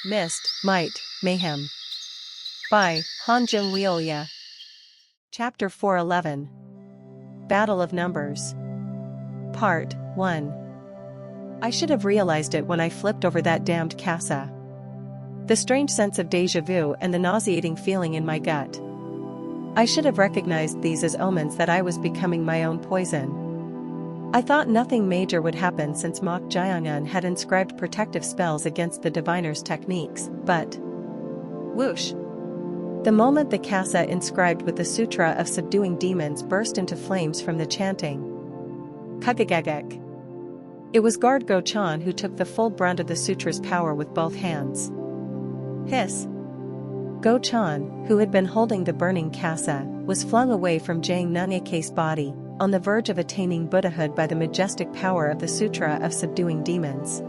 Myst, Might, Mayhem. By Han Jung-Leolya. Chapter 411. Battle of Numbers. Part 1. I should have realized it when I flipped over that damned casa. The strange sense of déjà vu and the nauseating feeling in my gut. I should have recognized these as omens that I was becoming my own poison. I thought nothing major would happen since Mok Jiangun had inscribed protective spells against the diviner's techniques, but whoosh! The moment the casa inscribed with the Sutra of Subduing Demons burst into flames from the chanting. Kugagagak. It was Guard Go-chan who took the full brunt of the sutra's power with both hands. Hiss. Go-chan, who had been holding the burning casa, was flung away from Jang Nunyake's body, on the verge of attaining Buddhahood by the majestic power of the Sutra of Subduing Demons.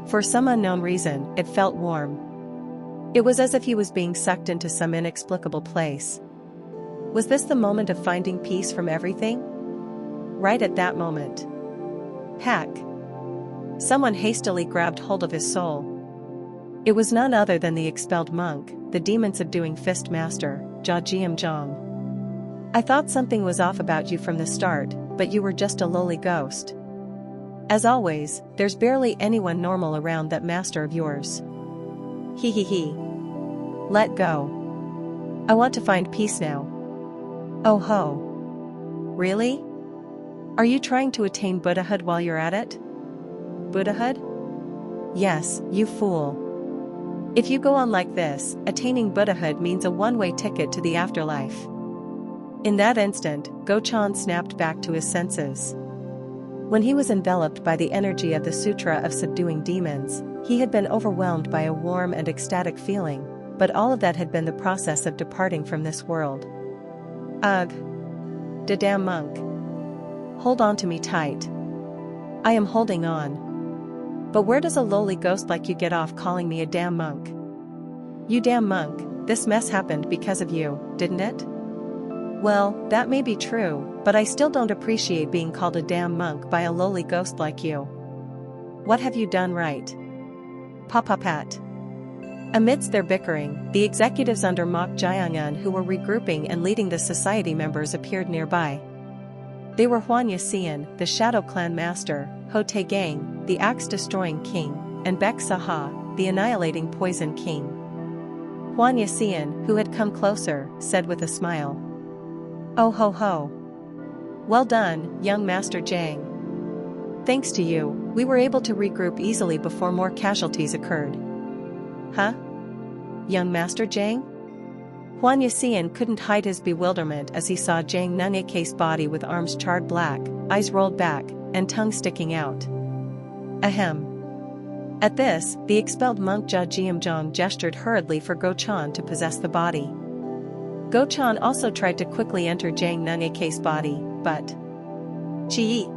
For some unknown reason, it felt warm. It was as if he was being sucked into some inexplicable place. Was this the moment of finding peace from everything? Right at that moment. Hack. Someone hastily grabbed hold of his soul. It was none other than the expelled monk, the demon-subduing fist master, Jiam Zhang. I thought something was off about you from the start, but you were just a lowly ghost. As always, there's barely anyone normal around that master of yours. He. Let go. I want to find peace now. Oh ho. Really? Are you trying to attain Buddhahood while you're at it? Buddhahood? Yes, you fool. If you go on like this, attaining Buddhahood means a one-way ticket to the afterlife. In that instant, Go-chan snapped back to his senses. When he was enveloped by the energy of the Sutra of Subduing Demons, he had been overwhelmed by a warm and ecstatic feeling, but all of that had been the process of departing from this world. Ugh. Da damn monk. Hold on to me tight. I am holding on. But where does a lowly ghost like you get off calling me a damn monk? You damn monk, this mess happened because of you, didn't it? Well, that may be true, but I still don't appreciate being called a damn monk by a lowly ghost like you. What have you done right? Pat. Amidst their bickering, the executives under Mok Jiangun who were regrouping and leading the society members appeared nearby. They were Huan Yaxian, the Shadow Clan Master, Ho Tae-gang, the Axe-destroying King, and Baek Saha, the Annihilating Poison King. Huan Yaxian, who had come closer, said with a smile. Oh ho ho. Well done, young Master Jang. Thanks to you, we were able to regroup easily before more casualties occurred. Huh? Young Master Jang? Huan Yaxian couldn't hide his bewilderment as he saw Jang Nunyake's body with arms charred black, eyes rolled back, and tongue sticking out. Ahem. At this, the expelled monk Jiam Zhang gestured hurriedly for Go-chan to possess the body. Go-chan also tried to quickly enter Jang Nunyake's body, but Cheek!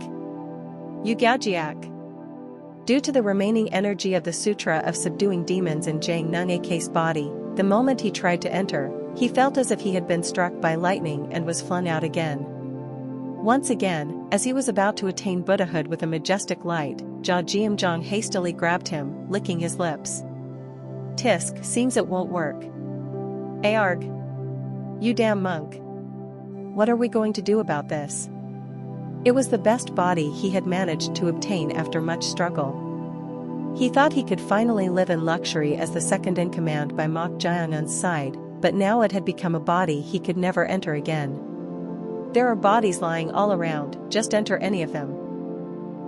You Gaojiak! Due to the remaining energy of the Sutra of Subduing Demons in Jang Nunyake's body, the moment he tried to enter, he felt as if he had been struck by lightning and was flung out again. Once again, as he was about to attain Buddhahood with a majestic light, Jiam Zhang hastily grabbed him, licking his lips. Tisk, seems it won't work. Aarg! You damn monk. What are we going to do about this? It was the best body he had managed to obtain after much struggle. He thought he could finally live in luxury as the second-in-command by Mok Jiangun's side, but now it had become a body he could never enter again. There are bodies lying all around, just enter any of them.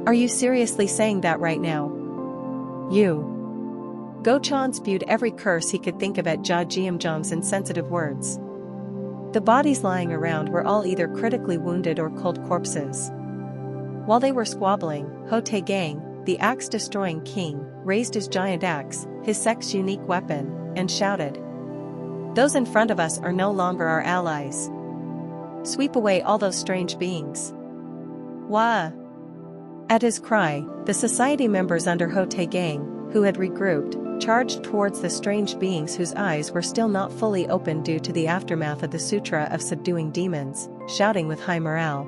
Are you seriously saying that right now? You. Go-chan spewed every curse he could think of at Jiam Zhang's insensitive words. The bodies lying around were all either critically wounded or cold corpses. While they were squabbling, Ho Tae-gang, the axe-destroying king, raised his giant axe, his sex-unique weapon, and shouted. Those in front of us are no longer our allies. Sweep away all those strange beings. Wah! At his cry, the society members under Ho Tae-gang, who had regrouped, charged towards the strange beings whose eyes were still not fully open due to the aftermath of the Sutra of Subduing Demons, shouting with high morale.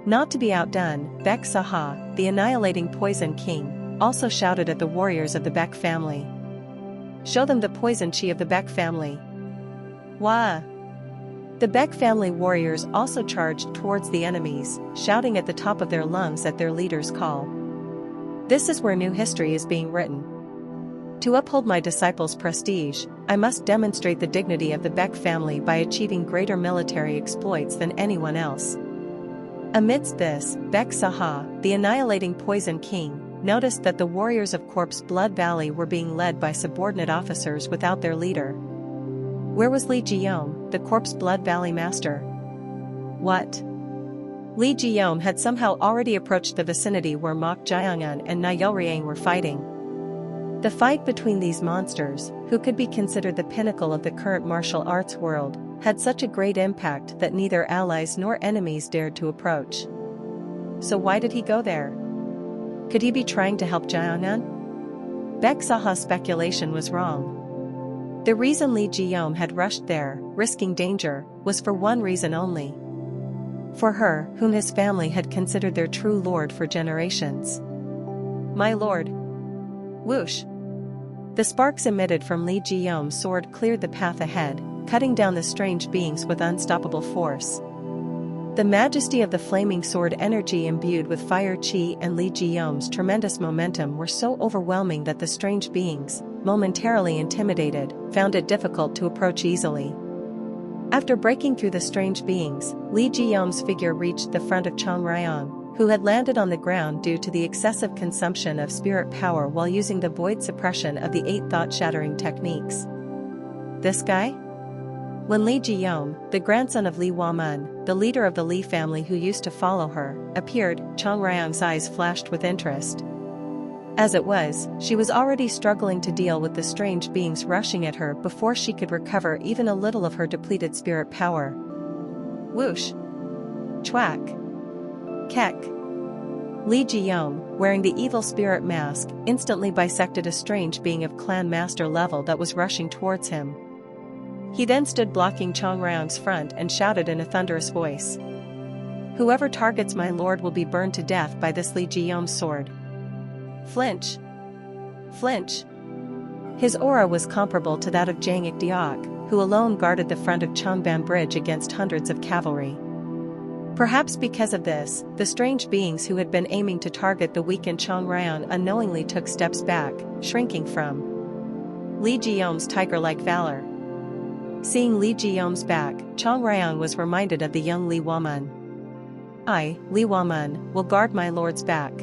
Not to be outdone, Baek Saha, the Annihilating Poison King, also shouted at the warriors of the Beck family. "Show them the poison chi of the Beck family." Wah! The Beck family warriors also charged towards the enemies, shouting at the top of their lungs at their leader's call. This is where new history is being written. To uphold my disciples' prestige, I must demonstrate the dignity of the Beck family by achieving greater military exploits than anyone else. Amidst this, Beck Saha, the annihilating Poison King, noticed that the warriors of Corpse Blood Valley were being led by subordinate officers without their leader. Where was Li Jiom, the Corpse Blood Valley master? What? Li Jiom had somehow already approached the vicinity where Mok Jiangan and Na Yelriang were fighting. The fight between these monsters, who could be considered the pinnacle of the current martial arts world, had such a great impact that neither allies nor enemies dared to approach. So why did he go there? Could he be trying to help Jiangan? Beck Saha's speculation was wrong. The reason Li Jiom had rushed there, risking danger, was for one reason only. For her, whom his family had considered their true lord for generations. "My lord." Whoosh! The sparks emitted from Li Jiom's sword cleared the path ahead, cutting down the strange beings with unstoppable force. The majesty of the flaming sword energy imbued with fire chi and Li Jiom's tremendous momentum were so overwhelming that the strange beings, momentarily intimidated, found it difficult to approach easily. After breaking through the strange beings, Li Jiom's figure reached the front of Chang Ryan, who had landed on the ground due to the excessive consumption of spirit power while using the void suppression of the 8 thought-shattering techniques. This guy? When Li Jiom, the grandson of Li Wamun, the leader of the Li family who used to follow her, appeared, Chang Ryan's eyes flashed with interest. As it was, she was already struggling to deal with the strange beings rushing at her before she could recover even a little of her depleted spirit power. Whoosh! Chwack! Kek! Li Jiom, wearing the evil spirit mask, instantly bisected a strange being of clan master level that was rushing towards him. He then stood blocking Chang Ryan's front and shouted in a thunderous voice. "Whoever targets my lord will be burned to death by this Li Jiom's sword." Flinch! Flinch! His aura was comparable to that of Jang Ik-diok, who alone guarded the front of Changban Bridge against hundreds of cavalry. Perhaps because of this, the strange beings who had been aiming to target the weakened Chang Ryan unknowingly took steps back, shrinking from Li Jiom's tiger-like valor. Seeing Li Jiom's back, Chang Ryan was reminded of the young Li Wamun. "I, Li Wamun, will guard my lord's back."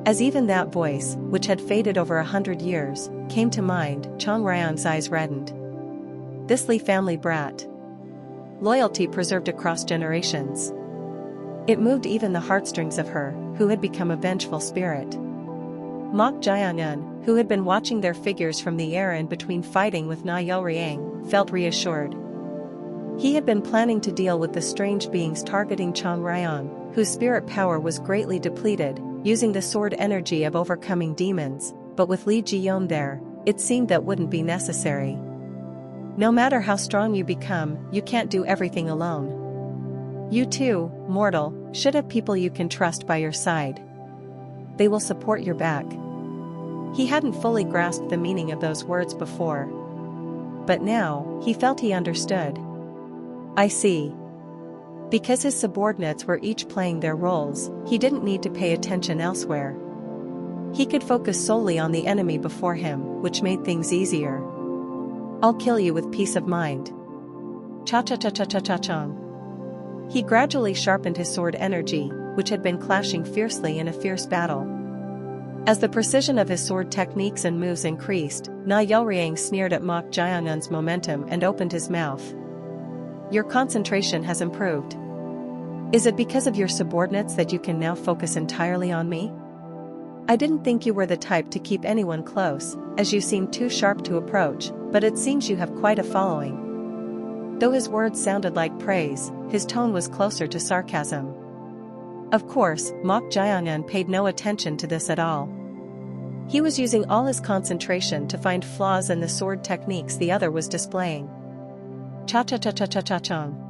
As even that voice, which had faded over 100 years, came to mind, Chang Ryan's eyes reddened. This Li family brat. Loyalty preserved across generations. It moved even the heartstrings of her, who had become a vengeful spirit. Mok Jiangan, who had been watching their figures from the air and between fighting with Na Yelriang, felt reassured. He had been planning to deal with the strange beings targeting Chang Ryan, whose spirit power was greatly depleted, using the sword energy of overcoming demons, but with Li Jiom there, it seemed that wouldn't be necessary. No matter how strong you become, you can't do everything alone. You too, mortal, should have people you can trust by your side. They will support your back. He hadn't fully grasped the meaning of those words before. But now, he felt he understood. I see. Because his subordinates were each playing their roles, he didn't need to pay attention elsewhere. He could focus solely on the enemy before him, which made things easier. I'll kill you with peace of mind. Cha-cha-cha-cha-cha-cha-chong. He gradually sharpened his sword energy, which had been clashing fiercely in a fierce battle. As the precision of his sword techniques and moves increased, Na Yelriang sneered at Mok Jiangan's momentum and opened his mouth. Your concentration has improved. Is it because of your subordinates that you can now focus entirely on me? I didn't think you were the type to keep anyone close, as you seemed too sharp to approach, but it seems you have quite a following. Though his words sounded like praise, his tone was closer to sarcasm. Of course, Mok Jiangan paid no attention to this at all. He was using all his concentration to find flaws in the sword techniques the other was displaying. Cha-cha-cha-cha-cha-cha-chong.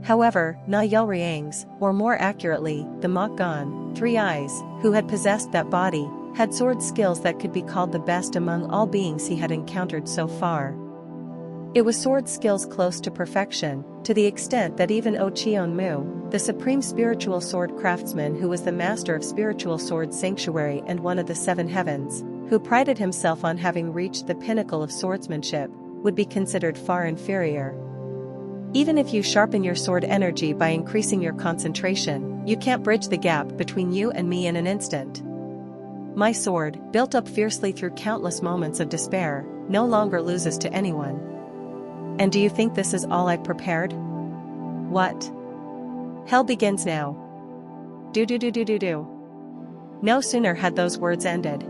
However, Na Yelriang's, or more accurately, the Mok Gan, 3 eyes, who had possessed that body, had sword skills that could be called the best among all beings he had encountered so far. It was sword skills close to perfection, to the extent that even Mu, the supreme spiritual sword craftsman who was the master of spiritual sword sanctuary and one of the seven heavens, who prided himself on having reached the pinnacle of swordsmanship, would be considered far inferior. Even if you sharpen your sword energy by increasing your concentration, you can't bridge the gap between you and me in an instant. My sword, built up fiercely through countless moments of despair, no longer loses to anyone. And do you think this is all I've prepared? What? Hell begins now. Do. No sooner had those words ended.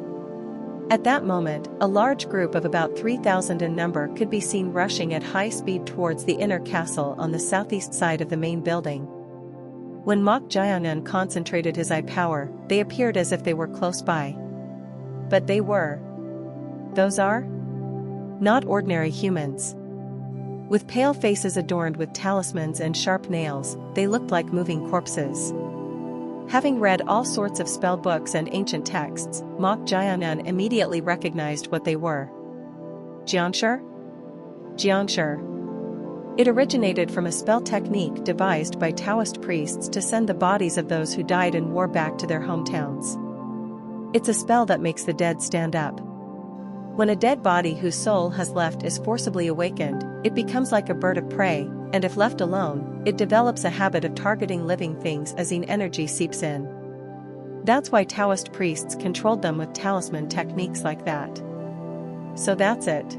At that moment, a large group of about 3,000 in number could be seen rushing at high speed towards the inner castle on the southeast side of the main building. When Mok Jiangyun concentrated his eye power, they appeared as if they were close by. But they were. Those are? Not ordinary humans. With pale faces adorned with talismans and sharp nails, they looked like moving corpses. Having read all sorts of spell books and ancient texts, Mok Jiangyun immediately recognized what they were. Jiangshi? It originated from a spell technique devised by Taoist priests to send the bodies of those who died in war back to their hometowns. It's a spell that makes the dead stand up. When a dead body whose soul has left is forcibly awakened, it becomes like a bird of prey, and if left alone, it develops a habit of targeting living things as yin energy seeps in. That's why Taoist priests controlled them with talisman techniques like that. So that's it.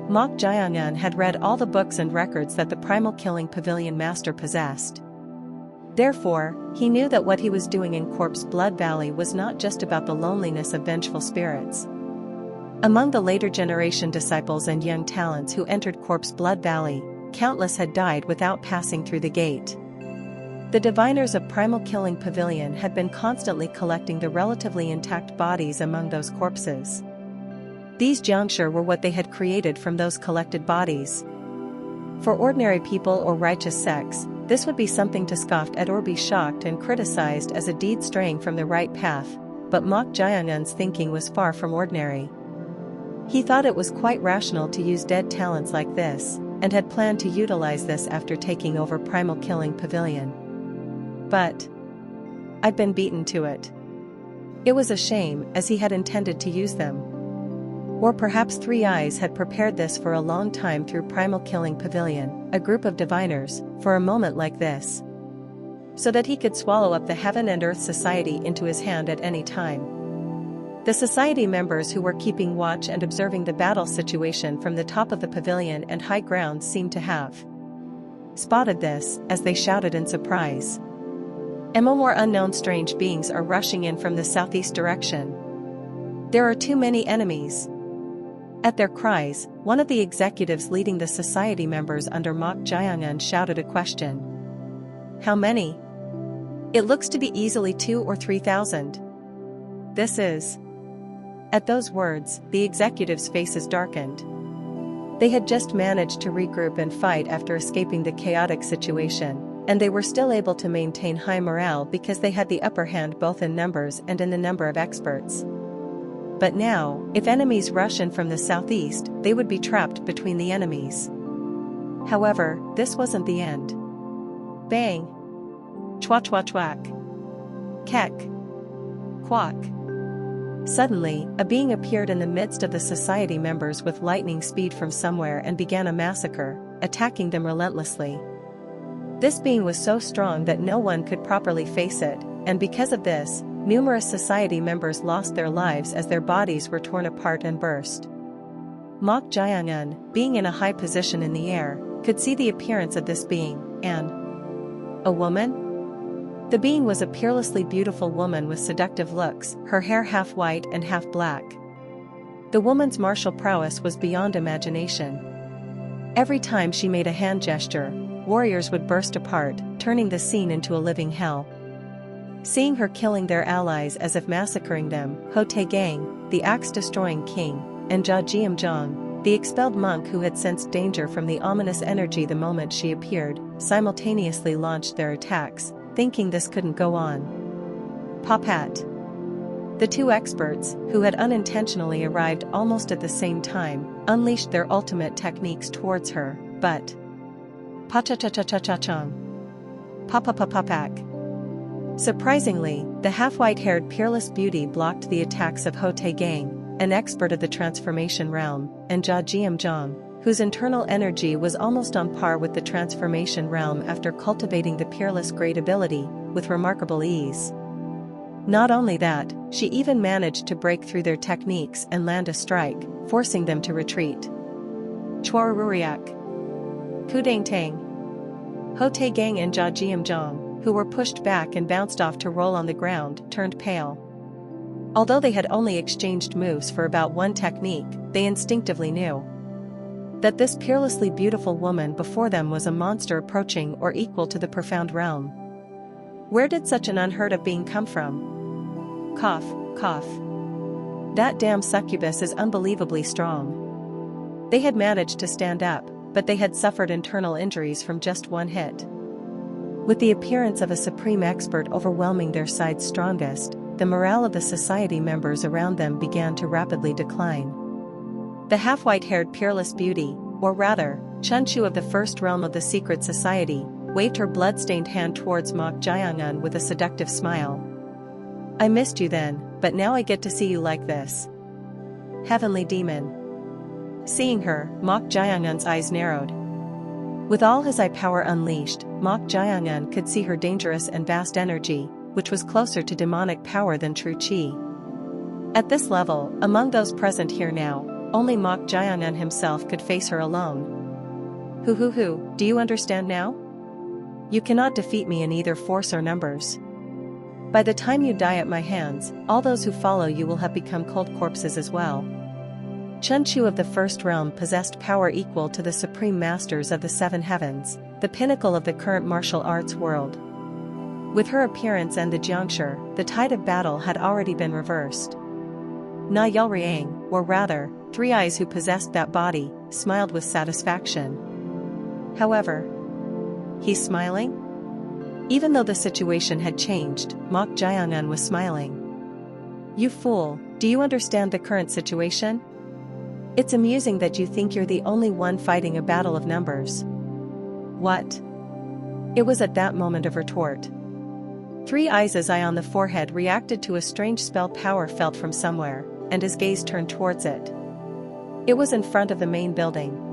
Mok Jiangyun had read all the books and records that the Primal Killing Pavilion master possessed. Therefore, he knew that what he was doing in Corpse Blood Valley was not just about the loneliness of vengeful spirits. Among the later generation disciples and young talents who entered Corpse Blood Valley, countless had died without passing through the gate. The diviners of Primal Killing Pavilion had been constantly collecting the relatively intact bodies among those corpses. These Jiangshi were what they had created from those collected bodies. For ordinary people or righteous sects, this would be something to scoff at or be shocked and criticized as a deed straying from the right path, but Mok Jiangyun's thinking was far from ordinary. He thought it was quite rational to use dead talents like this, and had planned to utilize this after taking over Primal Killing Pavilion. But I'd been beaten to it. It was a shame, as he had intended to use them. Or perhaps Three Eyes had prepared this for a long time through Primal Killing Pavilion, a group of diviners, for a moment like this. So that he could swallow up the Heaven and Earth Society into his hand at any time. The society members who were keeping watch and observing the battle situation from the top of the pavilion and high ground seemed to have spotted this, as they shouted in surprise. More unknown strange beings are rushing in from the southeast direction. There are too many enemies. At their cries, one of the executives leading the society members under Mok Jiangyun shouted a question. How many? It looks to be easily 2,000 or 3,000. This is. At those words, the executives' faces darkened. They had just managed to regroup and fight after escaping the chaotic situation, and they were still able to maintain high morale because they had the upper hand both in numbers and in the number of experts. But now, if enemies rush in from the southeast, they would be trapped between the enemies. However, this wasn't the end. Bang! Chwak. Kek. Quack. Suddenly, a being appeared in the midst of the society members with lightning speed from somewhere and began a massacre, attacking them relentlessly. This being was so strong that no one could properly face it, and because of this, numerous society members lost their lives as their bodies were torn apart and burst. Mok Jiangyun, being in a high position in the air, could see the appearance of this being, and a woman? The being was a peerlessly beautiful woman with seductive looks, her hair half white and half black. The woman's martial prowess was beyond imagination. Every time she made a hand gesture, warriors would burst apart, turning the scene into a living hell. Seeing her killing their allies as if massacring them, Ho Taegang, the axe-destroying king, and Jia Jiamzhong, the expelled monk who had sensed danger from the ominous energy the moment she appeared, simultaneously launched their attacks, thinking this couldn't go on. Popat. The two experts, who had unintentionally arrived almost at the same time, unleashed their ultimate techniques towards her, but pa-cha-cha-cha-cha-cha-chong. Pa-pa-pa-pa-pak. Surprisingly, the half-white-haired peerless beauty blocked the attacks of Ho Tae-gang, an expert of the transformation realm, and Ja Jiam-jong, whose internal energy was almost on par with the transformation realm after cultivating the peerless great ability, with remarkable ease. Not only that, she even managed to break through their techniques and land a strike, forcing them to retreat. Chwarururiak. Kudang-tang. Ho Tae-gang and Ja Jiam-jong, who were pushed back and bounced off to roll on the ground, turned pale. Although they had only exchanged moves for about one technique, they instinctively knew that this peerlessly beautiful woman before them was a monster approaching or equal to the profound realm. Where did such an unheard of being come from? Cough, cough. That damn succubus is unbelievably strong. They had managed to stand up, but they had suffered internal injuries from just one hit. With the appearance of a supreme expert overwhelming their side's strongest, the morale of the society members around them began to rapidly decline. The half-white-haired peerless beauty, or rather, Chun-Chu of the first realm of the secret society, waved her blood-stained hand towards Mok Jae-eun with a seductive smile. I missed you then, but now I get to see you like this. Heavenly demon. Seeing her, Mok Jae-eun's eyes narrowed. With all his eye power unleashed, Mok Jae-eun could see her dangerous and vast energy, which was closer to demonic power than true chi. At this level, among those present here now, only Mok Jae-eun himself could face her alone. Do you understand now? You cannot defeat me in either force or numbers. By the time you die at my hands, all those who follow you will have become cold corpses as well. Chun-Chu of the first realm possessed power equal to the supreme masters of the seven heavens, the pinnacle of the current martial arts world. With her appearance and the juncture, the tide of battle had already been reversed. Na Yulriang, or rather, Three Eyes, who possessed that body, smiled with satisfaction. However, he's smiling? Even though the situation had changed, Mok Jae-eun was smiling. You fool, do you understand the current situation? It's amusing that you think you're the only one fighting a battle of numbers. What? It was at that moment of retort. Three Eyes' eye on the forehead reacted to a strange spell power felt from somewhere, and his gaze turned towards it. It was in front of the main building.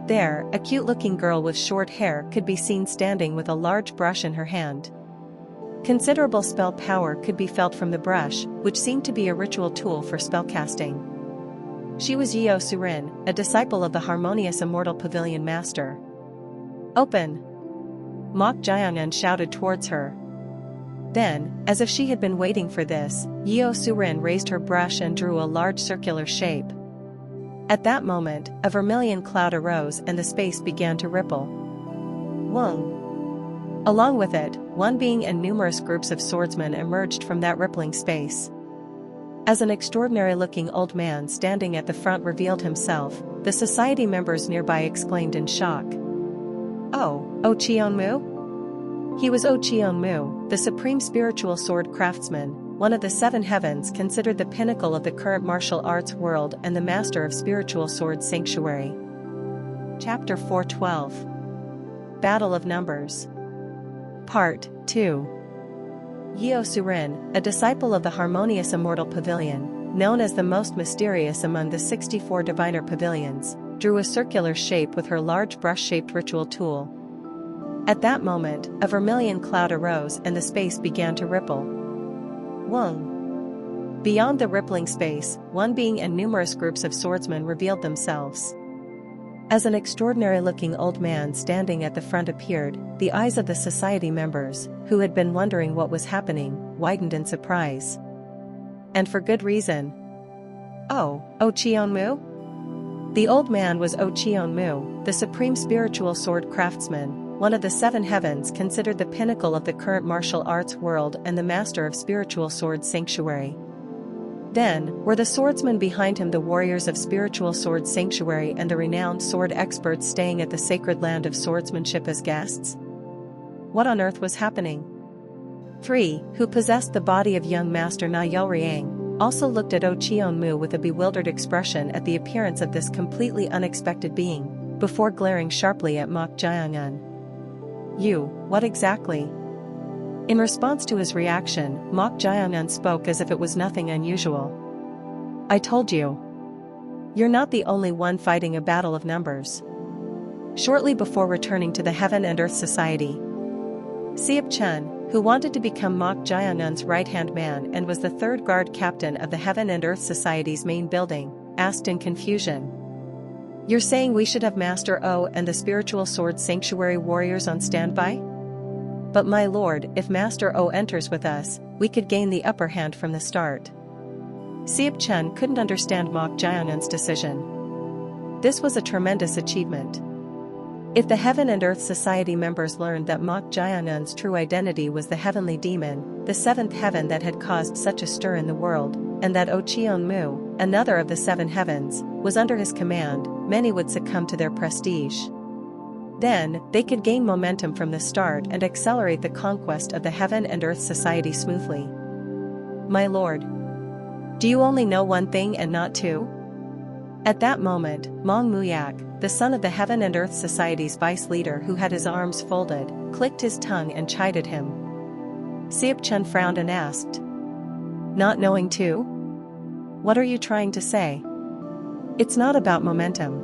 There, a cute-looking girl with short hair could be seen standing with a large brush in her hand. Considerable spell power could be felt from the brush, which seemed to be a ritual tool for spellcasting. She was Yeo Surin, a disciple of the harmonious immortal pavilion master. Open! Mok Jae-eun shouted towards her. Then, as if she had been waiting for this, Yeo Surin raised her brush and drew a large circular shape. At that moment, a vermilion cloud arose and the space began to ripple. Wung! Along with it, one being and numerous groups of swordsmen emerged from that rippling space. As an extraordinary-looking old man standing at the front revealed himself, the society members nearby exclaimed in shock. Oh Cheonmu? He was Cheonmu, the supreme spiritual sword craftsman, one of the seven heavens, considered the pinnacle of the current martial arts world and the master of spiritual sword sanctuary. Chapter 412. Battle of Numbers. Part 2. Yeo Surin, a disciple of the harmonious immortal pavilion, known as the most mysterious among the 64 diviner pavilions, drew a circular shape with her large brush-shaped ritual tool. At that moment, a vermilion cloud arose and the space began to ripple. Wung! Beyond the rippling space, one being and numerous groups of swordsmen revealed themselves. As an extraordinary-looking old man standing at the front appeared, the eyes of the society members, who had been wondering what was happening, widened in surprise. And for good reason. Oh Cheonmu? The old man was Cheonmu, the supreme spiritual sword craftsman, one of the seven heavens, considered the pinnacle of the current martial arts world and the master of spiritual sword sanctuary. Then, were the swordsmen behind him the warriors of spiritual sword sanctuary and the renowned sword experts staying at the sacred land of swordsmanship as guests? What on earth was happening? 3, who possessed the body of young Master Na Yelriang, also looked at Mu with a bewildered expression at the appearance of this completely unexpected being, before glaring sharply at Mok Jiangun. "You, what exactly?" In response to his reaction, Mok Jiangun spoke as if it was nothing unusual. "I told you. You're not the only one fighting a battle of numbers." Shortly before returning to the Heaven and Earth Society, Siap Chen, who wanted to become Mok Jiangun's right-hand man and was the third guard captain of the Heaven and Earth Society's main building, asked in confusion. "You're saying we should have Master O and the Spiritual Sword Sanctuary warriors on standby? But my lord, if Master O enters with us, we could gain the upper hand from the start." Siap Chen couldn't understand Mok Jiangun's decision. This was a tremendous achievement. If the Heaven and Earth Society members learned that Mok Jiangun's true identity was the heavenly demon, the seventh heaven that had caused such a stir in the world, and that Mu, another of the seven heavens, was under his command, many would succumb to their prestige. Then, they could gain momentum from the start and accelerate the conquest of the Heaven and Earth Society smoothly. "My lord, do you only know one thing and not two?" At that moment, Mong Muyak, the son of the Heaven and Earth Society's vice leader who had his arms folded, clicked his tongue and chided him. Siap Chen frowned and asked, "Not knowing too? What are you trying to say?" "It's not about momentum.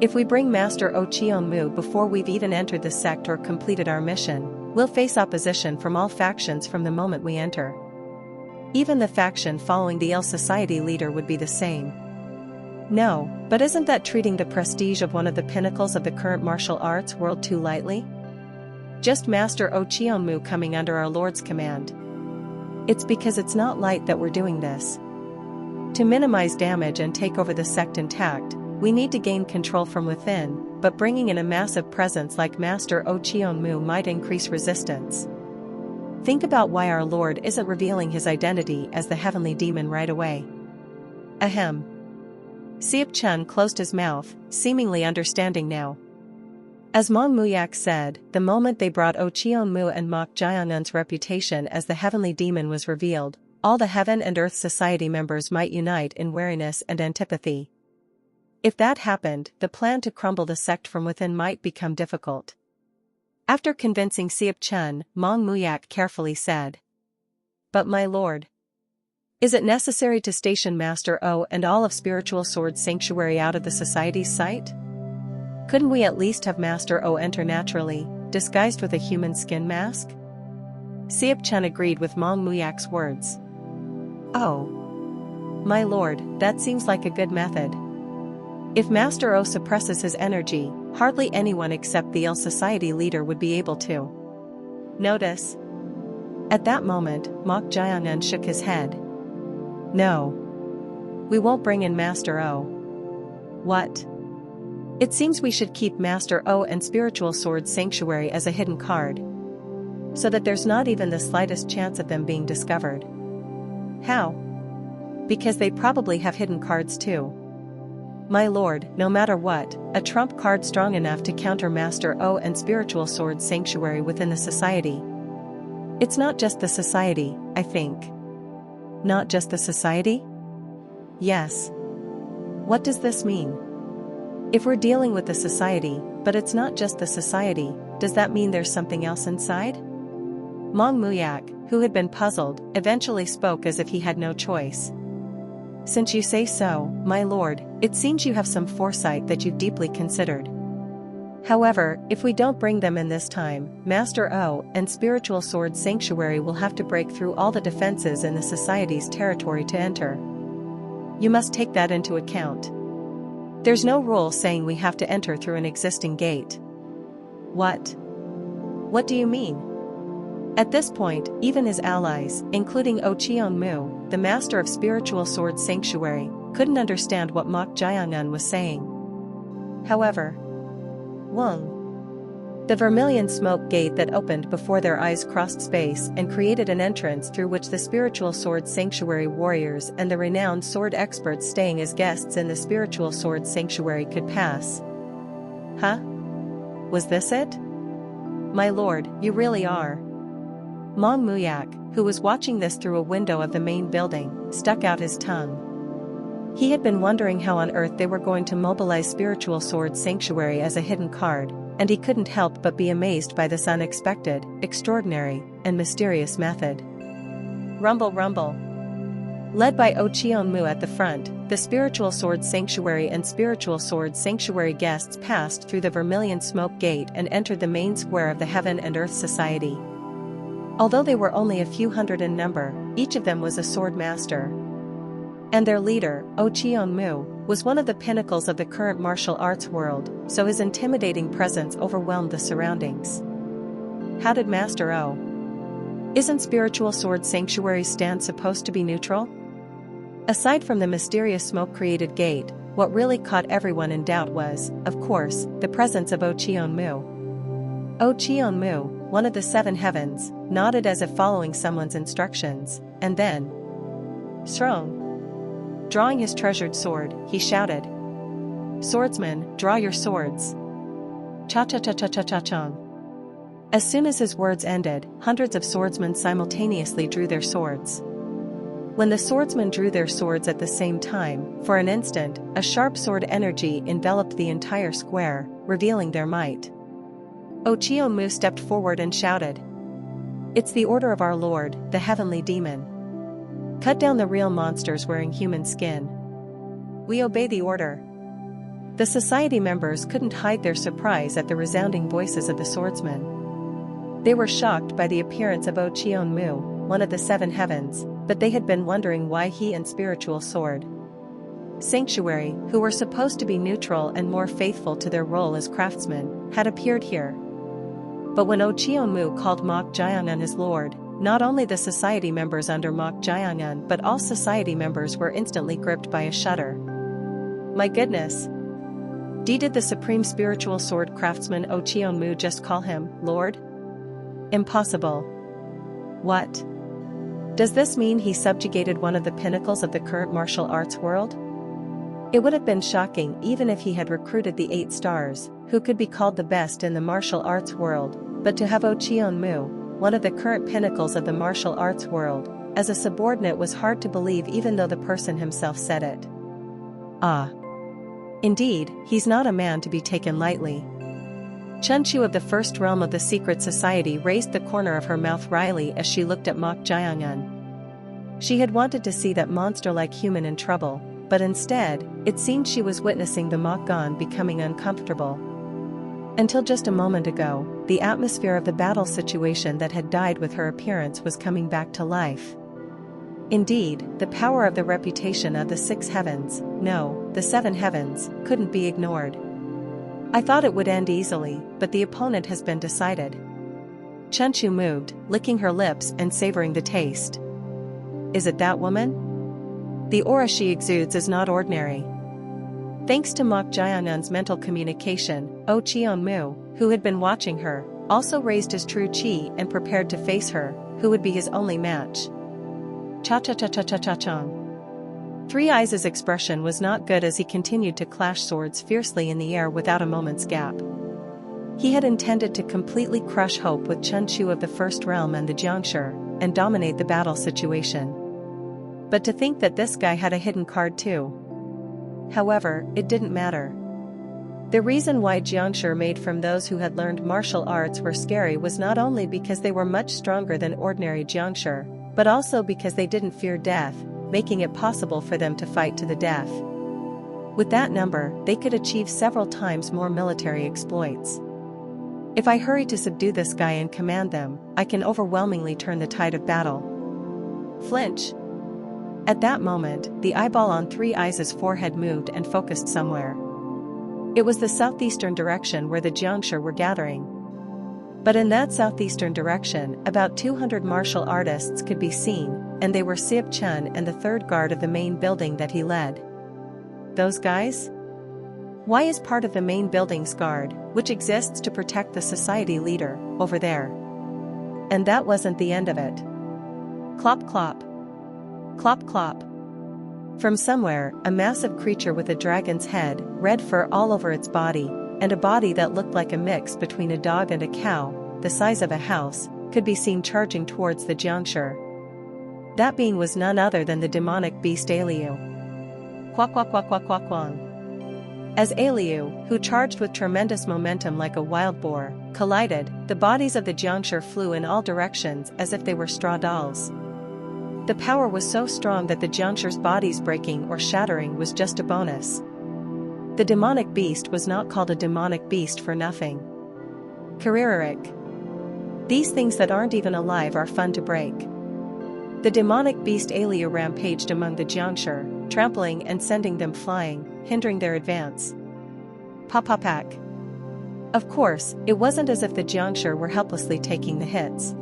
If we bring Master Mu before we've even entered the sect or completed our mission, we'll face opposition from all factions from the moment we enter. Even the faction following the El Society leader would be the same." "No, but isn't that treating the prestige of one of the pinnacles of the current martial arts world too lightly? Just Master Mu coming under our Lord's command. It's because it's not light that we're doing this. To minimize damage and take over the sect intact, we need to gain control from within, but bringing in a massive presence like Master Mu might increase resistance. Think about why our Lord isn't revealing his identity as the heavenly demon right away." Ahem. Siap Chen closed his mouth, seemingly understanding now. As Mong Muyak said, the moment they brought Mu and Mok Jiangun's reputation as the heavenly demon was revealed, all the Heaven and Earth Society members might unite in wariness and antipathy. If that happened, the plan to crumble the sect from within might become difficult. After convincing Siap Chen, Mong Muyak carefully said, "But my lord, is it necessary to station Master O and all of Spiritual Sword Sanctuary out of the Society's sight? Couldn't we at least have Master O enter naturally, disguised with a human skin mask?" Siap Chen agreed with Mong Muyak's words. "Oh, my lord, that seems like a good method. If Master O suppresses his energy, hardly anyone except the El Society leader would be able to notice." At that moment, Mok Jiangun shook his head. "No. We won't bring in Master O." "What? It seems we should keep Master O and Spiritual Sword Sanctuary as a hidden card, so that there's not even the slightest chance of them being discovered." "How?" "Because they probably have hidden cards too. My lord, no matter what, a trump card strong enough to counter Master O and Spiritual Sword Sanctuary within the Society. It's not just the Society, I think." "Not just the Society?" "Yes. What does this mean? If we're dealing with the Society, but it's not just the Society, does that mean there's something else inside?" Mong Muyak, who had been puzzled, eventually spoke as if he had no choice. "Since you say so, my lord, it seems you have some foresight that you've deeply considered. However, if we don't bring them in this time, Master O and Spiritual Sword Sanctuary will have to break through all the defenses in the Society's territory to enter. You must take that into account. There's no rule saying we have to enter through an existing gate." "What? What do you mean?" At this point, even his allies, including Mu, the master of Spiritual Sword Sanctuary, couldn't understand what Mok Jiangun was saying. However, Wung. The vermilion smoke gate that opened before their eyes crossed space and created an entrance through which the Spiritual Sword Sanctuary warriors and the renowned sword experts staying as guests in the Spiritual Sword Sanctuary could pass. "Huh? Was this it? My lord, you really are Mong Muyak, who was watching this through a window of the main building, stuck out his tongue. He had been wondering how on earth they were going to mobilize Spiritual Sword Sanctuary as a hidden card, and he couldn't help but be amazed by this unexpected, extraordinary, and mysterious method. Rumble rumble. Led by Ocheonmu at the front, the Spiritual Sword Sanctuary and Spiritual Sword Sanctuary guests passed through the Vermilion Smoke Gate and entered the main square of the Heaven and Earth Society. Although they were only a few hundred in number, each of them was a sword master. And their leader, Ocheonmu, was one of the pinnacles of the current martial arts world, so his intimidating presence overwhelmed the surroundings. How did Master O? Isn't Spiritual Sword Sanctuary's stand supposed to be neutral? Aside from the mysterious smoke-created gate, what really caught everyone in doubt was, of course, the presence of Ocheonmu. Ocheonmu, one of the seven heavens, nodded as if following someone's instructions, and then, Srong. Drawing his treasured sword, he shouted, "Swordsmen, draw your swords." Cha-cha-cha-cha-cha-cha-chong. As soon as his words ended, hundreds of swordsmen simultaneously drew their swords. When the swordsmen drew their swords at the same time, for an instant, a sharp sword energy enveloped the entire square, revealing their might. Ocheonmu stepped forward and shouted, "It's the order of our lord, the heavenly demon. Cut down the real monsters wearing human skin. We obey the order." The society members couldn't hide their surprise at the resounding voices of the swordsmen. They were shocked by the appearance of Ocheonmu, one of the seven heavens, but they had been wondering why he and Spiritual Sword Sanctuary, who were supposed to be neutral and more faithful to their role as craftsmen, had appeared here. But when Ocheonmu called Mok Jayangan his lord, not only the society members under Mok Jayangan but all society members were instantly gripped by a shudder. My goodness! Did the supreme spiritual sword craftsman Ocheonmu just call him Lord? Impossible. What? Does this mean he subjugated one of the pinnacles of the current martial arts world? It would have been shocking even if he had recruited the 8 stars, who could be called the best in the martial arts world, but to have Ocheonmu, one of the current pinnacles of the martial arts world, as a subordinate was hard to believe even though the person himself said it. Ah. Indeed, he's not a man to be taken lightly. Chunchu of the First Realm of the Secret Society raised the corner of her mouth wryly as she looked at Mok Jayangan. She had wanted to see that monster-like human in trouble, but instead, it seemed she was witnessing the Mokgan becoming uncomfortable. Until just a moment ago, the atmosphere of the battle situation that had died with her appearance was coming back to life. Indeed, the power of the reputation of the 6 heavens, no, the 7 heavens, couldn't be ignored. I thought it would end easily, but the opponent has been decided. Chunchu moved, licking her lips and savoring the taste. Is it that woman? The aura she exudes is not ordinary. Thanks to Mok Jayangan's mental communication, Ocheonmu, who had been watching her, also raised his true chi and prepared to face her, who would be his only match. Cha-cha-cha-cha-cha-cha-chong. Three Eyes' expression was not good as he continued to clash swords fiercely in the air without a moment's gap. He had intended to completely crush hope with Chunchu of the First Realm and the Jiangshi, and dominate the battle situation. But to think that this guy had a hidden card too. However, it didn't matter. The reason why Jiangshi made from those who had learned martial arts were scary was not only because they were much stronger than ordinary Jiangshi, but also because they didn't fear death, making it possible for them to fight to the death. With that number, they could achieve several times more military exploits. If I hurry to subdue this guy and command them, I can overwhelmingly turn the tide of battle. Flinch. At that moment, the eyeball on Three Eyes' forehead moved and focused somewhere. It was the southeastern direction where the Jiangshi were gathering. But in that southeastern direction, about 200 martial artists could be seen, and they were Siep Chun and the third guard of the main building that he led. Those guys? Why is part of the main building's guard, which exists to protect the society leader, over there? And that wasn't the end of it. Clop clop. Clop clop. From somewhere, a massive creature with a dragon's head, red fur all over its body, and a body that looked like a mix between a dog and a cow, the size of a house, could be seen charging towards the Jiangshi. That being was none other than the demonic beast Aliu. Quack quack quack quack quack quang. As Aliu, who charged with tremendous momentum like a wild boar, collided, the bodies of the Jiangshi flew in all directions as if they were straw dolls. The power was so strong that the Jiangshi's bodies breaking or shattering was just a bonus. The demonic beast was not called a demonic beast for nothing. Kariririk. These things that aren't even alive are fun to break. The demonic beast Aliu rampaged among the Jiangshi, trampling and sending them flying, hindering their advance. Pop-pop-pack. Of course, it wasn't as if the Jiangshi were helplessly taking the hits.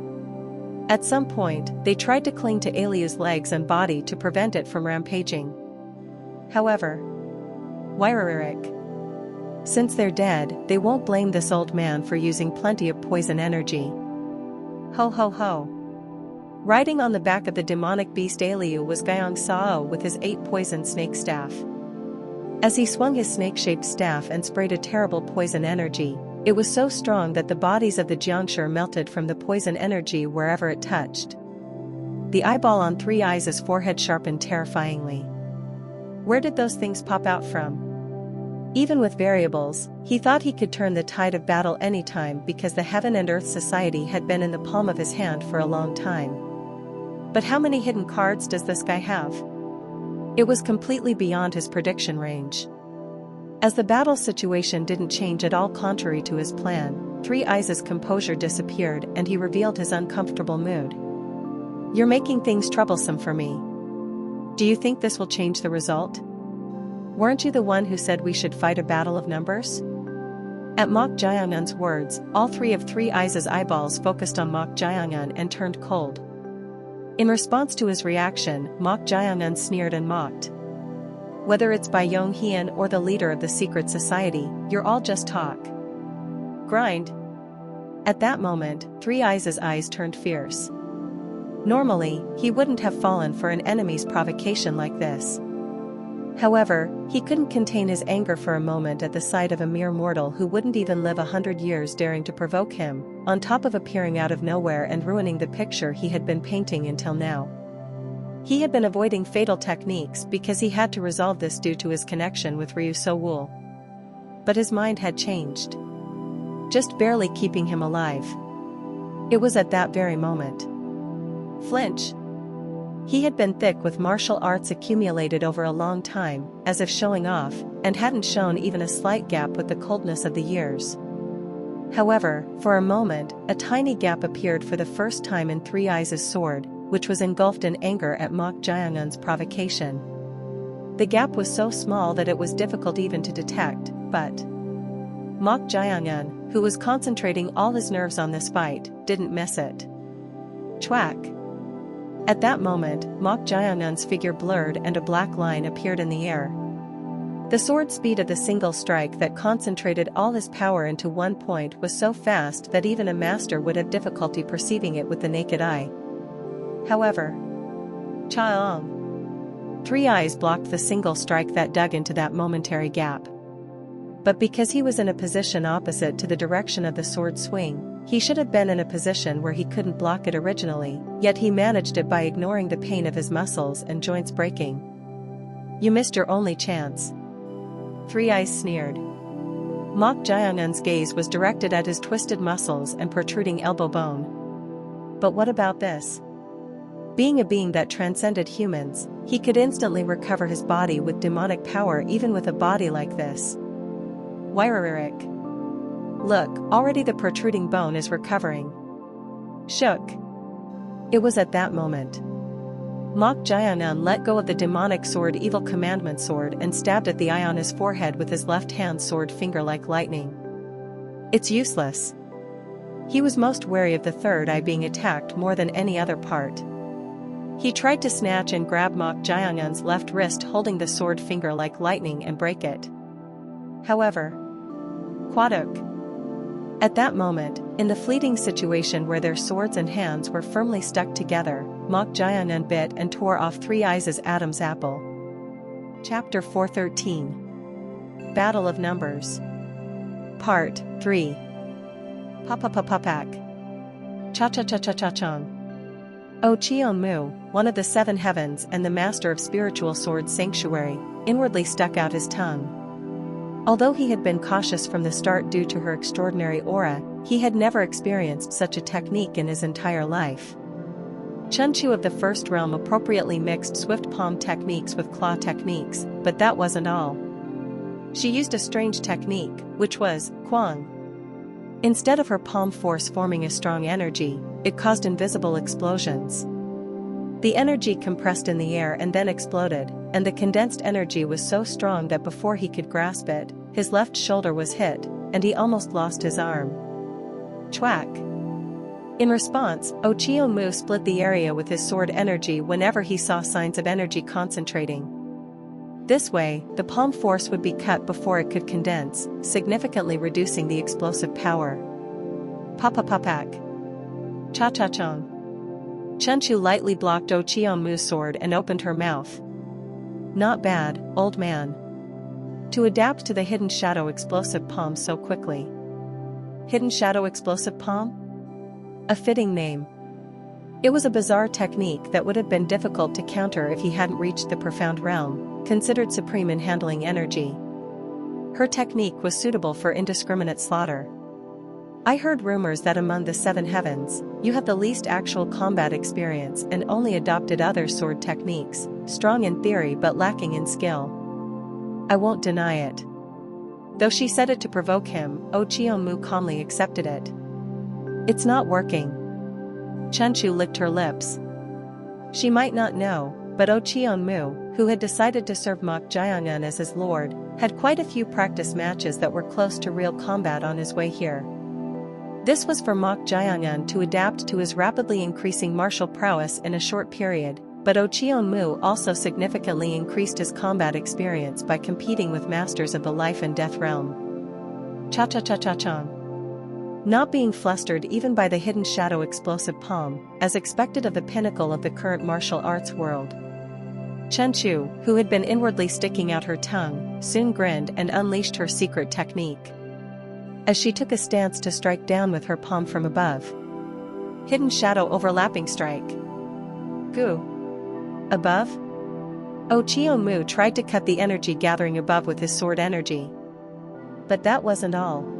At some point, they tried to cling to Aliu's legs and body to prevent it from rampaging. However, Wairirik. Since they're dead, they won't blame this old man for using plenty of poison energy. Ho ho ho. Riding on the back of the demonic beast Aliu was Gyeong Sao with his 8 poison snake staff. As he swung his snake-shaped staff and sprayed a terrible poison energy, it was so strong that the bodies of the Jiangshi melted from the poison energy wherever it touched. The eyeball on Three Eyes' forehead sharpened terrifyingly. Where did those things pop out from? Even with variables, he thought he could turn the tide of battle anytime because the Heaven and Earth Society had been in the palm of his hand for a long time. But how many hidden cards does this guy have? It was completely beyond his prediction range. As the battle situation didn't change at all contrary to his plan, Three Eyes' composure disappeared and he revealed his uncomfortable mood. You're making things troublesome for me. Do you think this will change the result? Weren't you the one who said we should fight a battle of numbers? At Mok Jaehyun's words, all 3 of Three Eyes' eyeballs focused on Mok Jaehyun and turned cold. In response to his reaction, Mok Jaehyun sneered and mocked. Whether it's by Yonghyun or the leader of the secret society, you're all just talk. Grind. At that moment, Three Eyes' eyes turned fierce. Normally, he wouldn't have fallen for an enemy's provocation like this. However, he couldn't contain his anger for a moment at the sight of a mere mortal who wouldn't even live 100 years daring to provoke him, on top of appearing out of nowhere and ruining the picture he had been painting until now. He had been avoiding fatal techniques because he had to resolve this due to his connection with Ryu So-woo. But his mind had changed. Just barely keeping him alive. It was at that very moment. Flinch. He had been thick with martial arts accumulated over a long time, as if showing off, and hadn't shown even a slight gap with the coldness of the years. However, for a moment, a tiny gap appeared for the first time in Three Eyes' sword, which was engulfed in anger at Mok Jaehyun's provocation. The gap was so small that it was difficult even to detect, but Mok Jaehyun, who was concentrating all his nerves on this fight, didn't miss it. Chwack. At that moment, Mok Jaehyun's figure blurred and a black line appeared in the air. The sword speed of the single strike that concentrated all his power into one point was so fast that even a master would have difficulty perceiving it with the naked eye. However, Chaeong. Three Eyes blocked the single strike that dug into that momentary gap. But because he was in a position opposite to the direction of the sword swing, he should have been in a position where he couldn't block it originally, yet he managed it by ignoring the pain of his muscles and joints breaking. You missed your only chance. Three Eyes sneered. Mok Jaehyun's gaze was directed at his twisted muscles and protruding elbow bone. But what about this? Being a being that transcended humans, he could instantly recover his body with demonic power even with a body like this. Wairirik. Look, already the protruding bone is recovering. Shook. It was at that moment. Mok Jaehyun let go of the demonic sword Evil Commandment sword and stabbed at the eye on his forehead with his left hand sword finger like lightning. It's useless. He was most wary of the third eye being attacked more than any other part. He tried to snatch and grab Mok Jaehyun's left wrist holding the sword finger like lightning and break it. However, Kwaduk. At that moment, in the fleeting situation where their swords and hands were firmly stuck together, Mok Jaehyun bit and tore off Three Eyes' Adam's apple. Chapter 413. Battle of Numbers. Part 3. Papapapapak. Cha-cha-cha-cha-cha-chong. O Cheon-mu, one of the seven heavens and the master of spiritual sword sanctuary, inwardly stuck out his tongue. Although he had been cautious from the start due to her extraordinary aura, he had never experienced such a technique in his entire life. Chunchu of the First Realm appropriately mixed swift palm techniques with claw techniques, but that wasn't all. She used a strange technique, which was Kwang. Instead of her palm force forming a strong energy, it caused invisible explosions. The energy compressed in the air and then exploded, and the condensed energy was so strong that before he could grasp it, his left shoulder was hit, and he almost lost his arm. Chwack. In response, O Cheon-mu split the area with his sword energy whenever he saw signs of energy concentrating. This way, the palm force would be cut before it could condense, significantly reducing the explosive power. Pa-pa-pa-pak. Cha-cha-chong. Chunchu lightly blocked O Cheon-mu's sword and opened her mouth. Not bad, old man. To adapt to the Hidden Shadow Explosive Palm so quickly. Hidden Shadow Explosive Palm? A fitting name. It was a bizarre technique that would have been difficult to counter if he hadn't reached the profound realm, considered supreme in handling energy. Her technique was suitable for indiscriminate slaughter. I heard rumors that among the seven heavens, you have the least actual combat experience and only adopted other sword techniques, strong in theory but lacking in skill. I won't deny it. Though she said it to provoke him, O Cheon-mu calmly accepted it. It's not working. Chunchu licked her lips. She might not know, but O Cheon-mu, who had decided to serve Mok Jae-eun as his lord, had quite a few practice matches that were close to real combat on his way here. This was for Mok Jae-eun to adapt to his rapidly increasing martial prowess in a short period, but O Cheon-mu also significantly increased his combat experience by competing with masters of the life and death realm. Cha-cha-cha-cha-chong. Not being flustered even by the Hidden Shadow Explosive Palm, as expected of the pinnacle of the current martial arts world. Chunchu, who had been inwardly sticking out her tongue, soon grinned and unleashed her secret technique. As she took a stance to strike down with her palm from above. Hidden Shadow Overlapping Strike. Goo. Above? O Cheon-mu tried to cut the energy gathering above with his sword energy. But that wasn't all.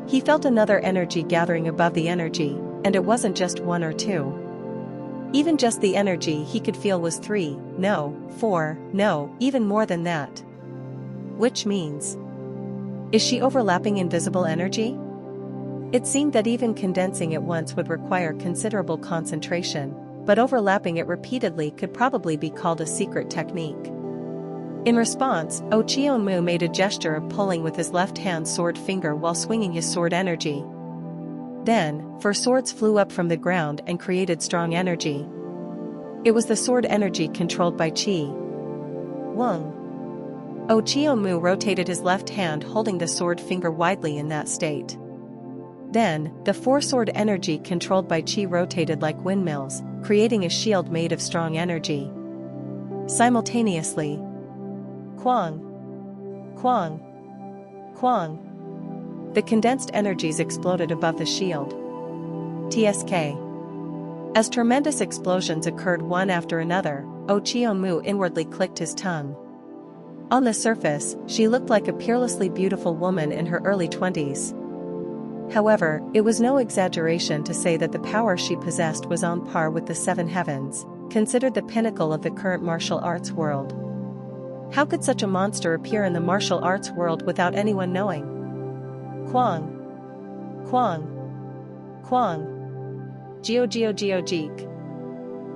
He felt another energy gathering above the energy, and it wasn't just one or two. Even just the energy he could feel was 3, no, 4, no, even more than that. Which means... is she overlapping invisible energy? It seemed that even condensing it once would require considerable concentration, but overlapping it repeatedly could probably be called a secret technique. In response, O Cheon-mu made a gesture of pulling with his left hand sword finger while swinging his sword energy. Then, 4 swords flew up from the ground and created strong energy. It was the sword energy controlled by Qi. Wung. O Cheon-mu rotated his left hand holding the sword finger widely in that state. Then, the 4 sword energy controlled by Qi rotated like windmills, creating a shield made of strong energy. Simultaneously. Kwang. Kwang. Kwang. The condensed energies exploded above the shield. TSK. As tremendous explosions occurred one after another, O Cheon-mu inwardly clicked his tongue. On the surface, she looked like a peerlessly beautiful woman in her early 20s. However, it was no exaggeration to say that the power she possessed was on par with the 7 heavens, considered the pinnacle of the current martial arts world. How could such a monster appear in the martial arts world without anyone knowing? Kwang. Kwang. Kwang. Geo Geo Geo Geek.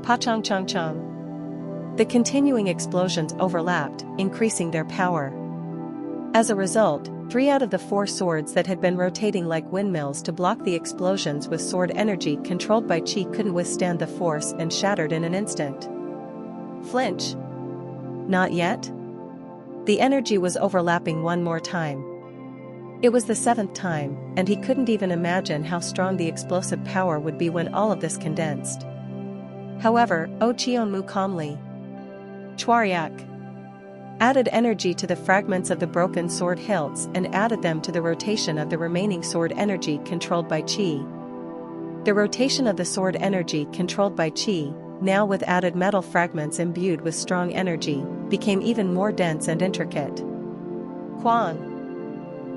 Pa Chong Chong Chong. The continuing explosions overlapped, increasing their power. As a result, 3 out of the 4 swords that had been rotating like windmills to block the explosions with sword energy controlled by Qi couldn't withstand the force and shattered in an instant. Flinch. Not yet? The energy was overlapping one more time. It was the 7th time, and he couldn't even imagine how strong the explosive power would be when all of this condensed. However, O Cheon-mu calmly Chwaryak added energy to the fragments of the broken sword hilts and added them to the rotation of the remaining sword energy controlled by Qi. The rotation of the sword energy controlled by Qi, now with added metal fragments imbued with strong energy, became even more dense and intricate. Quang!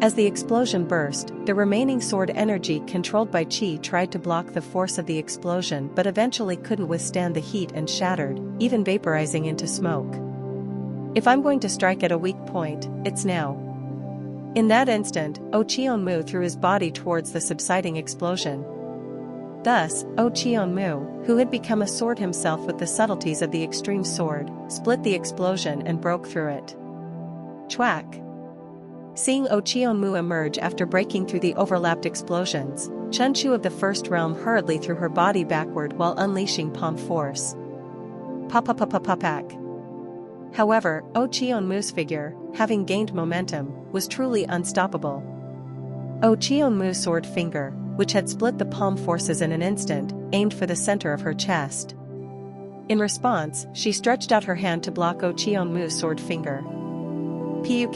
As the explosion burst, the remaining sword energy controlled by Qi tried to block the force of the explosion but eventually couldn't withstand the heat and shattered, even vaporizing into smoke. If I'm going to strike at a weak point, it's now. In that instant, Qianmu threw his body towards the subsiding explosion. Thus, Qianmu, who had become a sword himself with the subtleties of the extreme sword, split the explosion and broke through it. Chwack! Seeing Qianmu emerge after breaking through the overlapped explosions, Chunchu of the First Realm hurriedly threw her body backward while unleashing palm force. Pop-pop-pop-pop-pack. However, Qianmu's figure, having gained momentum, was truly unstoppable. Qianmu's sword finger, which had split the palm forces in an instant, aimed for the center of her chest. In response, she stretched out her hand to block Qianmu's sword finger. Puk!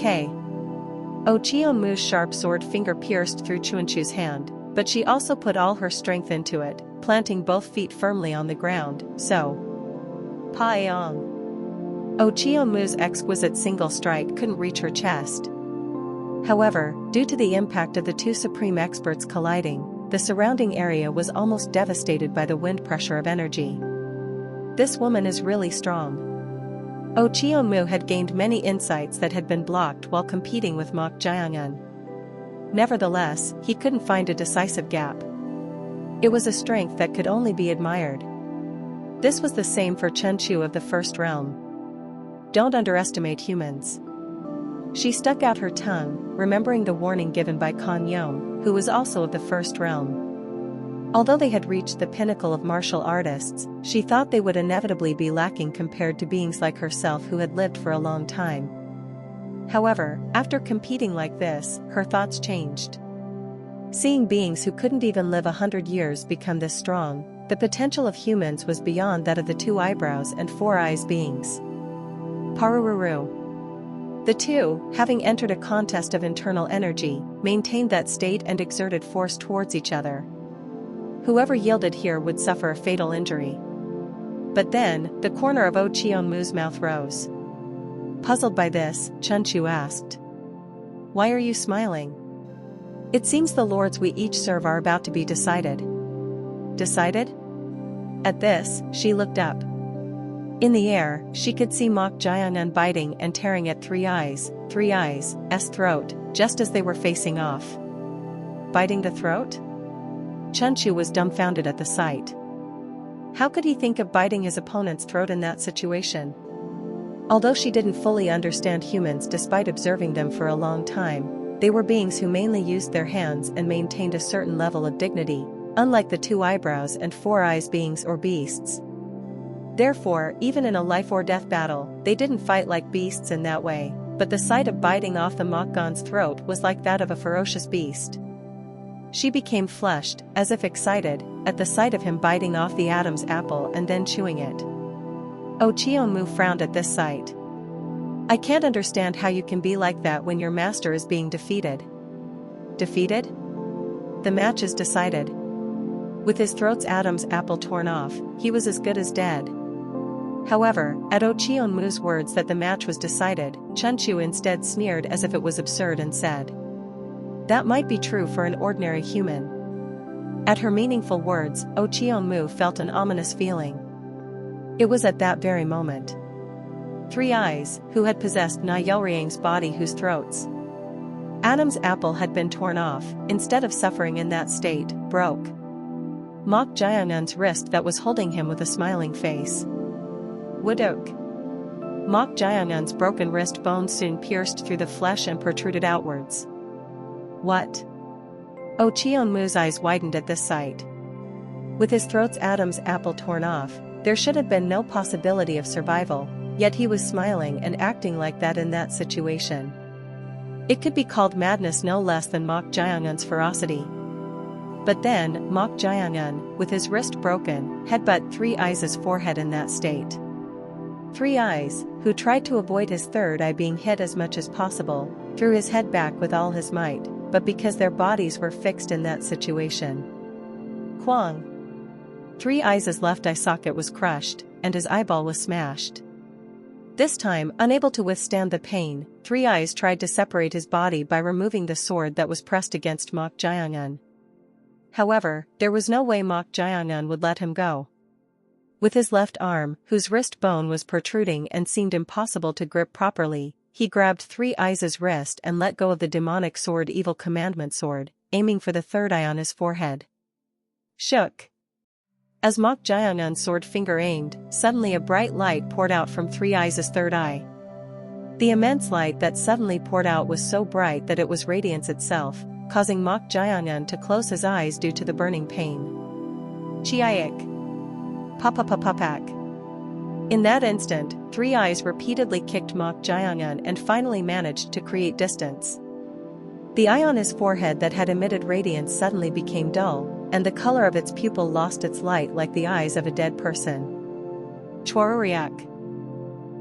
Qianmu's sharp sword finger pierced through Chunchu's hand, but she also put all her strength into it, planting both feet firmly on the ground, so. Paeong! Qianmu's exquisite single strike couldn't reach her chest. However, due to the impact of the two supreme experts colliding, the surrounding area was almost devastated by the wind pressure of energy. This woman is really strong. Qianmu had gained many insights that had been blocked while competing with Mok Jiangan. Nevertheless, he couldn't find a decisive gap. It was a strength that could only be admired. This was the same for Chunchu of the First Realm. Don't underestimate humans. She stuck out her tongue, remembering the warning given by Kan Yong, who was also of the First Realm. Although they had reached the pinnacle of martial artists, she thought they would inevitably be lacking compared to beings like herself who had lived for a long time. However, after competing like this, her thoughts changed. Seeing beings who couldn't even live 100 years become this strong, the potential of humans was beyond that of the 2 eyebrows and 4 eyes beings. Parururu. The two, having entered a contest of internal energy, maintained that state and exerted force towards each other. Whoever yielded here would suffer a fatal injury. But then, the corner of Qianmu's mouth rose. Puzzled by this, Chunchu asked, "Why are you smiling? It seems the lords we each serve are about to be decided." Decided? At this, she looked up. In the air, she could see Mok Jiangan biting and tearing at Three Eyes' throat, just as they were facing off. Biting the throat? Chunchu was dumbfounded at the sight. How could he think of biting his opponent's throat in that situation? Although she didn't fully understand humans despite observing them for a long time, they were beings who mainly used their hands and maintained a certain level of dignity, unlike the 2 eyebrows and 4 eyes beings or beasts. Therefore, even in a life-or-death battle, they didn't fight like beasts in that way, but the sight of biting off the Mokgon's throat was like that of a ferocious beast. She became flushed, as if excited, at the sight of him biting off the Adam's apple and then chewing it. Qianmu frowned at this sight. "I can't understand how you can be like that when your master is being defeated." Defeated? The match is decided. With his throat's Adam's apple torn off, he was as good as dead. However, at Qianmu's words that the match was decided, Chunchu instead sneered as if it was absurd and said, "That might be true for an ordinary human." At her meaningful words, Qianmu felt an ominous feeling. It was at that very moment. Three Eyes, who had possessed Na Yelriang's body whose throats Adam's apple had been torn off, instead of suffering in that state, broke Mok Jiangan's wrist that was holding him with a smiling face. Wudok. Mok Jiangan's broken wrist bone soon pierced through the flesh and protruded outwards. What? Qianmu's eyes widened at this sight. With his throat's Adam's apple torn off, there should have been no possibility of survival, yet he was smiling and acting like that in that situation. It could be called madness no less than Mok Jiangan's ferocity. But then, Mok Jiangan, with his wrist broken, headbutt Three Eyes' forehead in that state. Three Eyes, who tried to avoid his third eye being hit as much as possible, threw his head back with all his might, but because their bodies were fixed in that situation. Kwang. Three Eyes' left eye socket was crushed, and his eyeball was smashed. This time, unable to withstand the pain, Three Eyes tried to separate his body by removing the sword that was pressed against Mok Jiangun. However, there was no way Mok Jiangun would let him go. With his left arm, whose wrist bone was protruding and seemed impossible to grip properly, he grabbed Three Eyes' wrist and let go of the demonic sword Evil Commandment Sword, aiming for the third eye on his forehead. Shook. As Mok Jiangun's sword finger aimed, suddenly a bright light poured out from Three Eyes' third eye. The immense light that suddenly poured out was so bright that it was radiance itself, causing Mok Jiangun to close his eyes due to the burning pain. Chiaik. Papapapapak. In that instant, Three Eyes repeatedly kicked Mok Jiangun and finally managed to create distance. The eye on his forehead that had emitted radiance suddenly became dull, and the color of its pupil lost its light like the eyes of a dead person. Chwaruriak.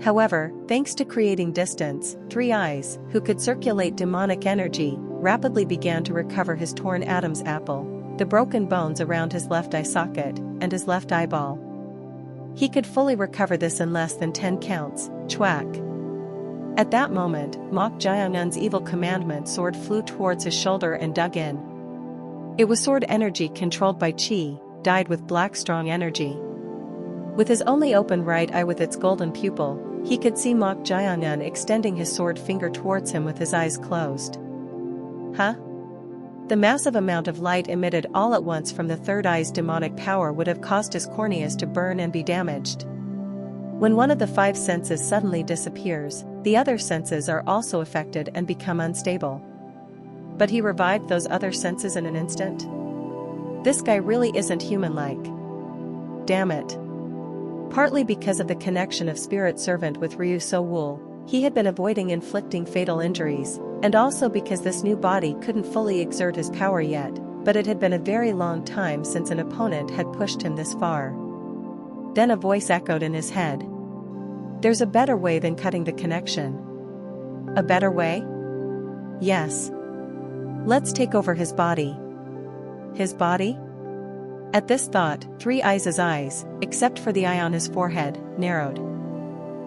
However, thanks to creating distance, Three Eyes, who could circulate demonic energy, rapidly began to recover his torn Adam's apple, the broken bones around his left eye socket, and his left eyeball. He could fully recover this in less than 10 counts, chwack. At that moment, Mok Jiangun's Evil Commandment Sword flew towards his shoulder and dug in. It was sword energy controlled by Qi, dyed with black strong energy. With his only open right eye with its golden pupil, he could see Mok Jiangun extending his sword finger towards him with his eyes closed. Huh? The massive amount of light emitted all at once from the third eye's demonic power would have caused his corneas to burn and be damaged. When one of the 5 senses suddenly disappears, the other senses are also affected and become unstable. But he revived those other senses in an instant? This guy really isn't human-like. Damn it. Partly because of the connection of Spirit Servant with Ryu So-woo, he had been avoiding inflicting fatal injuries, and also because this new body couldn't fully exert his power yet, but it had been a very long time since an opponent had pushed him this far. Then a voice echoed in his head. There's a better way than cutting the connection. A better way? Yes. Let's take over his body. His body? At this thought, Three Eyes' eyes, except for the eye on his forehead, narrowed.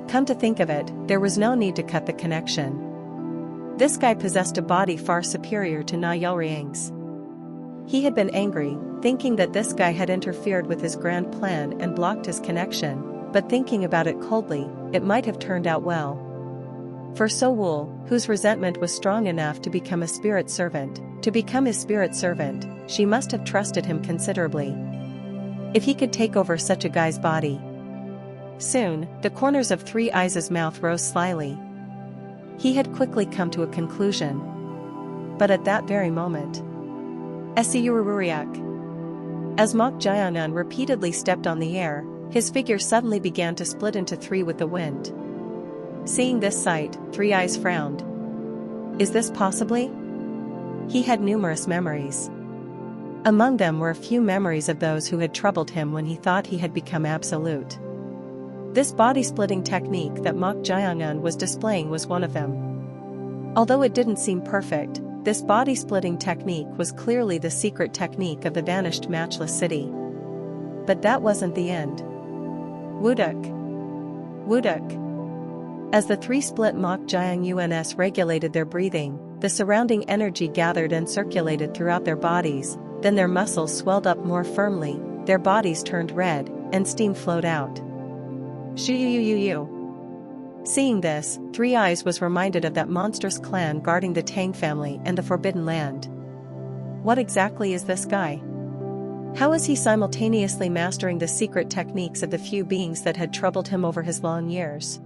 Come to think of it, there was no need to cut the connection. This guy possessed a body far superior to Na Yelriang's. He had been angry, thinking that this guy had interfered with his grand plan and blocked his connection, but thinking about it coldly, it might have turned out well. For So-woo, whose resentment was strong enough to become a spirit servant, to become his spirit servant, she must have trusted him considerably. If he could take over such a guy's body. Soon, the corners of Three Eyes' mouth rose slyly. He had quickly come to a conclusion. But at that very moment, Esiyururiak. As Mok Jiangun repeatedly stepped on the air, his figure suddenly began to split into 3 with the wind. Seeing this sight, Three Eyes frowned. Is this possibly? He had numerous memories. Among them were a few memories of those who had troubled him when he thought he had become absolute. This body-splitting technique that Mok Jiangun was displaying was one of them. Although it didn't seem perfect, this body-splitting technique was clearly the secret technique of the vanished Matchless City. But that wasn't the end. Wuduk. Wuduk. As the 3 split Mok Jianguns regulated their breathing, the surrounding energy gathered and circulated throughout their bodies, then their muscles swelled up more firmly, their bodies turned red, and steam flowed out. Shuyuyuyuyu. Seeing this, Three Eyes was reminded of that monstrous clan guarding the Tang family and the Forbidden Land. What exactly is this guy? How is he simultaneously mastering the secret techniques of the few beings that had troubled him over his long years?